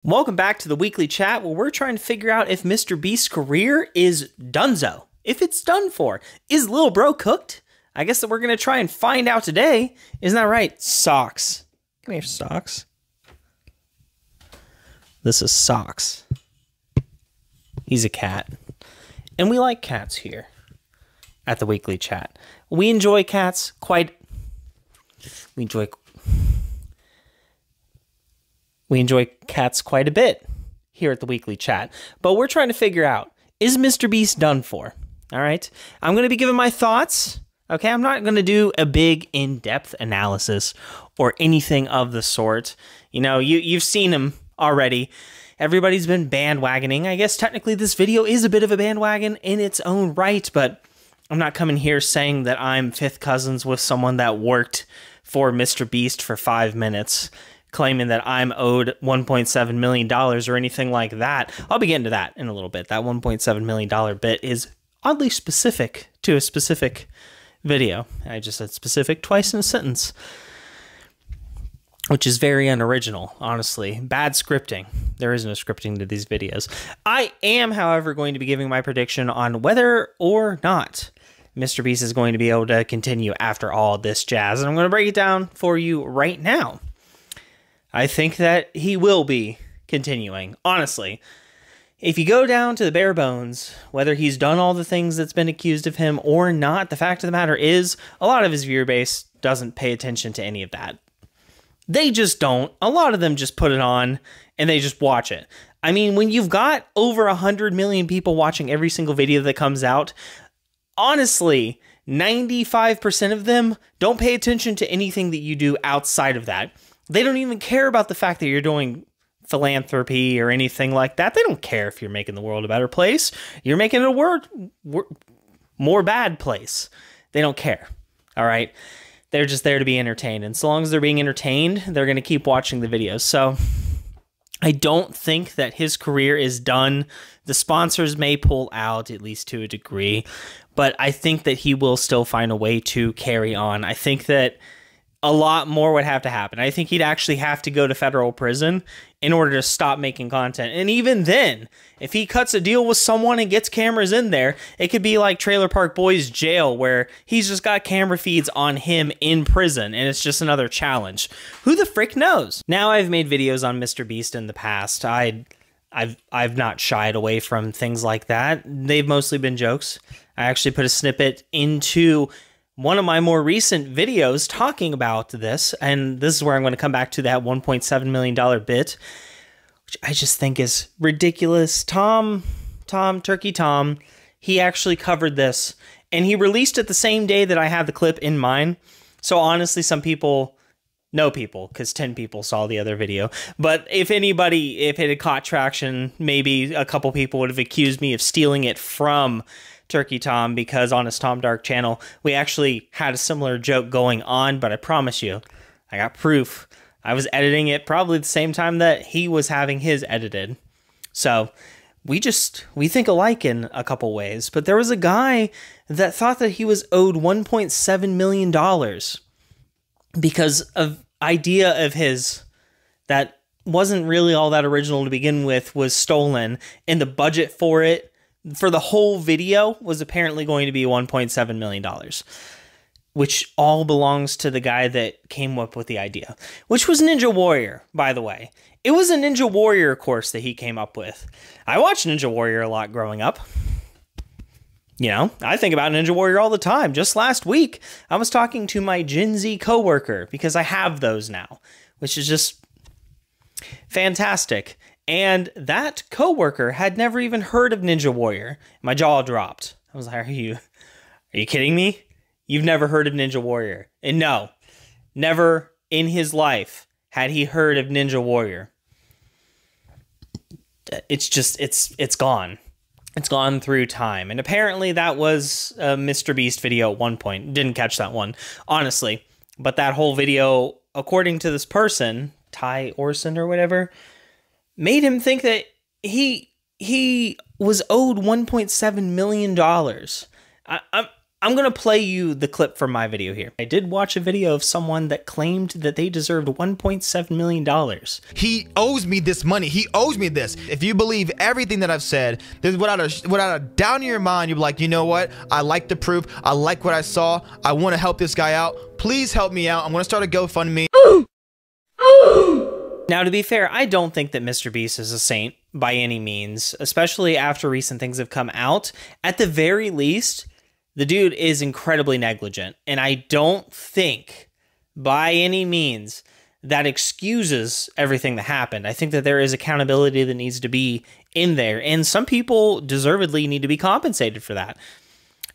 Welcome back to the weekly chat where we're trying to figure out if MrBeast's career is donezo. If it's done for. Is Lil Bro cooked? I guess that we're going to try and find out today. Isn't that right? Socks. Come here, Socks. This is Socks. He's a cat. And we like cats here at the weekly chat. We enjoy cats quite... We enjoy cats quite a bit here at the weekly chat, but we're trying to figure out, is MrBeast done for? All right. I'm going to be giving my thoughts. Okay. I'm not going to do a big in-depth analysis or anything of the sort. You know, you've seen him already. Everybody's been bandwagoning. I guess technically this video is a bit of a bandwagon in its own right, but I'm not coming here saying that I'm fifth cousins with someone that worked for MrBeast for 5 minutes, claiming that I'm owed $1.7 million or anything like that. I'll be getting to that in a little bit. That $1.7 million bit is oddly specific to a specific video. I just said specific twice in a sentence, which is very unoriginal, honestly. Bad scripting. There is no scripting to these videos. I am, however, going to be giving my prediction on whether or not MrBeast is going to be able to continue after all this jazz. And I'm going to break it down for you right now. I think that he will be continuing. Honestly, if you go down to the bare bones, whether he's done all the things that's been accused of him or not, the fact of the matter is a lot of his viewer base doesn't pay attention to any of that. They just don't. A lot of them just put it on and they just watch it. I mean, when you've got over 100 million people watching every single video that comes out, honestly, 95% of them don't pay attention to anything that you do outside of that. They don't even care about the fact that you're doing philanthropy or anything like that. They don't care if you're making the world a better place. You're making it a more bad place. They don't care. All right. They're just there to be entertained. And so long as they're being entertained, they're going to keep watching the videos. So I don't think that his career is done. The sponsors may pull out, at least to a degree, but I think that he will still find a way to carry on. I think that a lot more would have to happen. I think he'd actually have to go to federal prison in order to stop making content. And even then, if he cuts a deal with someone and gets cameras in there, it could be like Trailer Park Boys jail, where he's just got camera feeds on him in prison, and it's just another challenge. Who the frick knows? Now, I've made videos on MrBeast in the past. I've not shied away from things like that. They've mostly been jokes. I actually put a snippet into one of my more recent videos talking about this, and this is where I'm going to come back to that $1.7 million bit, which I just think is ridiculous. Turkey Tom, he actually covered this, and he released it the same day that I had the clip in mine. So honestly, some people, no people, because 10 people saw the other video, but if anybody, if it had caught traction, maybe a couple people would have accused me of stealing it from Turkey Tom, because on his Tom Dark channel, we actually had a similar joke going on, but I promise you, I got proof. I was editing it probably the same time that he was having his edited. So we think alike in a couple ways, but there was a guy that thought that he was owed $1.7 million because of idea of his that wasn't really all that original to begin with, was stolen, and the budget for it for the whole video was apparently going to be $1.7 million, which all belongs to the guy that came up with the idea, which was Ninja Warrior, by the way. It was a Ninja Warrior course that he came up with. I watched Ninja Warrior a lot growing up. You know, I think about Ninja Warrior all the time. Just last week, I was talking to my Gen Z coworker, because I have those now, which is just fantastic. And that coworker had never even heard of Ninja Warrior. My jaw dropped. I was like, are you kidding me? You've never heard of Ninja Warrior? And no, never in his life had he heard of Ninja Warrior. It's just, it's gone. It's gone through time. And apparently that was a MrBeast video at one point. Didn't catch that one, honestly. But that whole video, according to this person, Ty Orson or whatever, made him think that he was owed $1.7 million. I'm going to play you the clip from my video here. I did watch a video of someone that claimed that they deserved $1.7 million. He owes me this money. He owes me this. If you believe everything that I've said, then without a doubt in your mind, you'll be like, you know what? I like the proof. I like what I saw. I want to help this guy out. Please help me out. I'm going to start a GoFundMe. Now, to be fair, I don't think that MrBeast is a saint by any means, especially after recent things have come out. At the very least, the dude is incredibly negligent, and I don't think by any means that excuses everything that happened. I think that there is accountability that needs to be in there, and some people deservedly need to be compensated for that.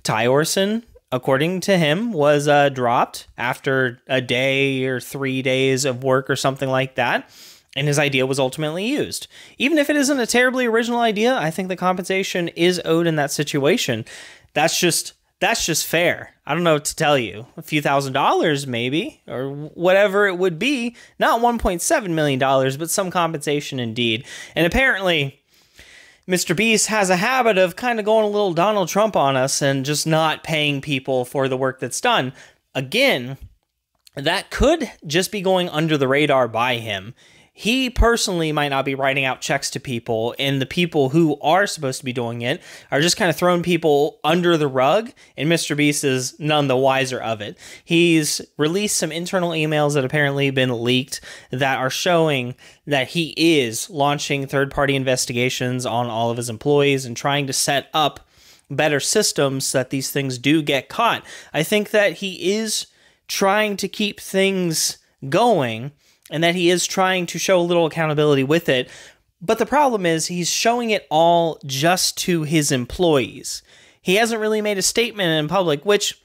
Ty Orson, according to him, was dropped after a day or 3 days of work or something like that, and his idea was ultimately used. Even if it isn't a terribly original idea, I think the compensation is owed in that situation. That's just fair. I don't know what to tell you. A few $1,000s maybe, or whatever it would be. Not $1.7 million, but some compensation indeed. And apparently, MrBeast has a habit of kind of going a little Donald Trump on us and just not paying people for the work that's done. Again, that could just be going under the radar by him. He personally might not be writing out checks to people, and the people who are supposed to be doing it are just kind of throwing people under the rug, and MrBeast is none the wiser of it. He's released some internal emails that apparently have been leaked that are showing that he is launching third-party investigations on all of his employees and trying to set up better systems so that these things do get caught. I think that he is trying to keep things going, and that he is trying to show a little accountability with it. But the problem is he's showing it all just to his employees. He hasn't really made a statement in public, which,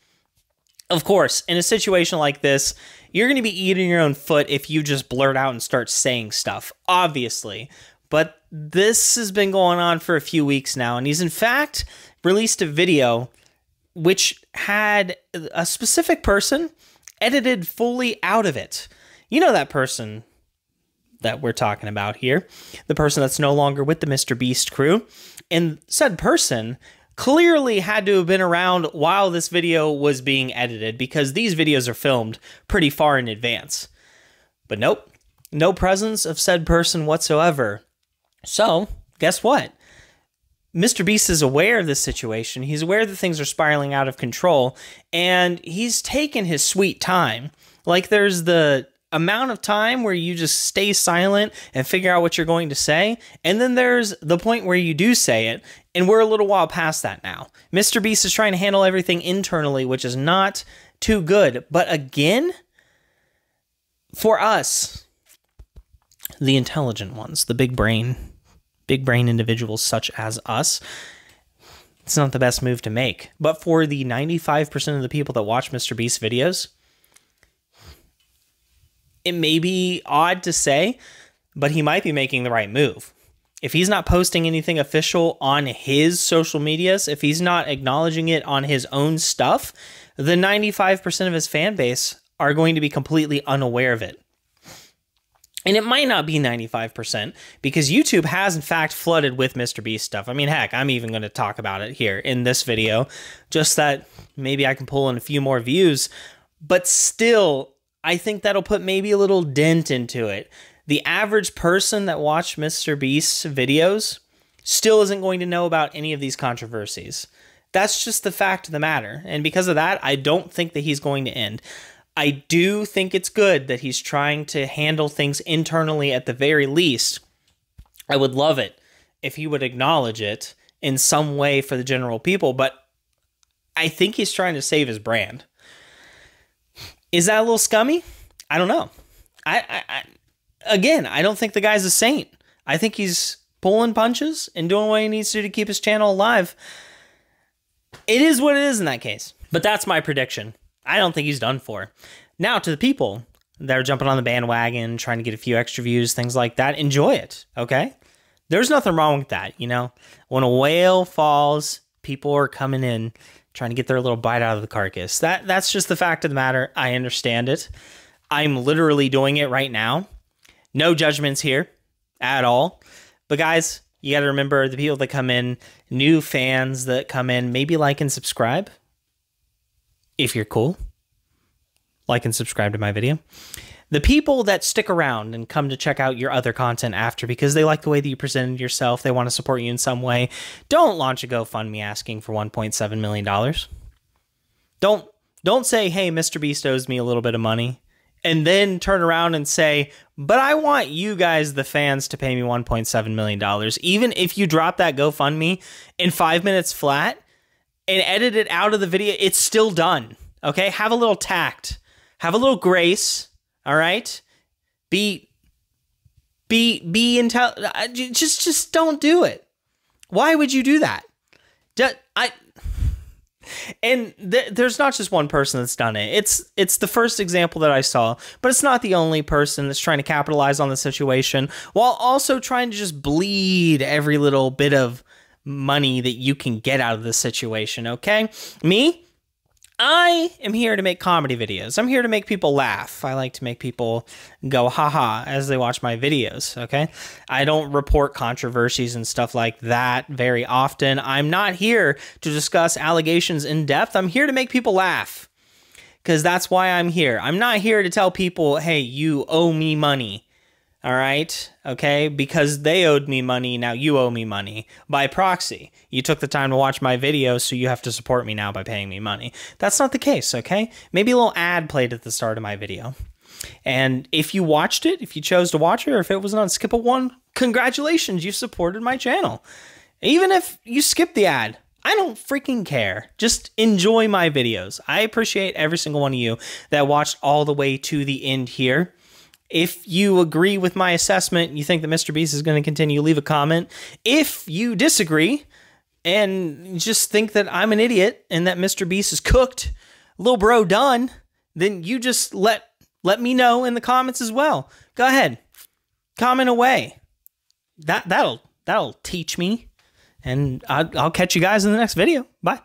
of course, in a situation like this, you're going to be eating your own foot if you just blurt out and start saying stuff, obviously. But this has been going on for a few weeks now, and he's in fact released a video which had a specific person edited fully out of it. You know that person that we're talking about here, the person that's no longer with the MrBeast crew, and said person clearly had to have been around while this video was being edited, because these videos are filmed pretty far in advance. But nope, no presence of said person whatsoever. So, guess what? MrBeast is aware of this situation. He's aware that things are spiraling out of control, and he's taken his sweet time. Like, there's the amount of time where you just stay silent and figure out what you're going to say, and then there's the point where you do say it, and we're a little while past that now. MrBeast is trying to handle everything internally, which is not too good. But again, for us, the intelligent ones, the big brain individuals such as us, it's not the best move to make. But for the 95% of the people that watch MrBeast videos, it may be odd to say, but he might be making the right move. If he's not posting anything official on his social medias, if he's not acknowledging it on his own stuff, the 95% of his fan base are going to be completely unaware of it. And it might not be 95%, because YouTube has in fact flooded with MrBeast stuff. I mean, heck, I'm even going to talk about it here in this video, just that maybe I can pull in a few more views, but still, I think that'll put maybe a little dent into it. The average person that watched MrBeast's videos still isn't going to know about any of these controversies. That's just the fact of the matter. And because of that, I don't think that he's going to end. I do think it's good that he's trying to handle things internally at the very least. I would love it if he would acknowledge it in some way for the general people, but I think he's trying to save his brand. Is that a little scummy? I don't know. Again, I don't think the guy's a saint. I think he's pulling punches and doing what he needs to keep his channel alive. It is what it is in that case. But that's my prediction. I don't think he's done for. Now, to the people that are jumping on the bandwagon, trying to get a few extra views, things like that, enjoy it, okay? There's nothing wrong with that, you know? When a whale falls, people are coming in, trying to get their little bite out of the carcass. That's just the fact of the matter. I understand it. I'm literally doing it right now. No judgments here at all. But guys, you got to remember the people that come in, new fans that come in, maybe like and subscribe. if you're cool, like and subscribe to my video. The people that stick around and come to check out your other content after because they like the way that you presented yourself, they want to support you in some way, don't launch a GoFundMe asking for $1.7 million. Don't say, hey, MrBeast owes me a little bit of money, and then turn around and say, but I want you guys, the fans, to pay me $1.7 million. Even if you drop that GoFundMe in 5 minutes flat and edit it out of the video, it's still done. Okay? Have a little tact. Have a little grace. All right? Be just don't do it. Why would you do that? There's not just one person that's done it. It's the first example that I saw, but it's not the only person that's trying to capitalize on the situation while also trying to just bleed every little bit of money that you can get out of the situation, okay? Me? I am here to make comedy videos. I'm here to make people laugh. I like to make people go haha as they watch my videos, okay? I don't report controversies and stuff like that very often. I'm not here to discuss allegations in depth. I'm here to make people laugh because that's why I'm here. I'm not here to tell people, hey, you owe me money. All right, okay, because they owed me money, now you owe me money by proxy. You took the time to watch my video, so you have to support me now by paying me money. That's not the case, okay? Maybe a little ad played at the start of my video. And if you watched it, if you chose to watch it, or if it was an unskippable one, congratulations, you supported my channel. Even if you skip the ad, I don't freaking care. Just enjoy my videos. I appreciate every single one of you that watched all the way to the end here. If you agree with my assessment, you think that MrBeast is going to continue, leave a comment. If you disagree and just think that I'm an idiot and that MrBeast is cooked, little bro done, then you just let me know in the comments as well. Go ahead. Comment away. That'll teach me. And I'll catch you guys in the next video. Bye.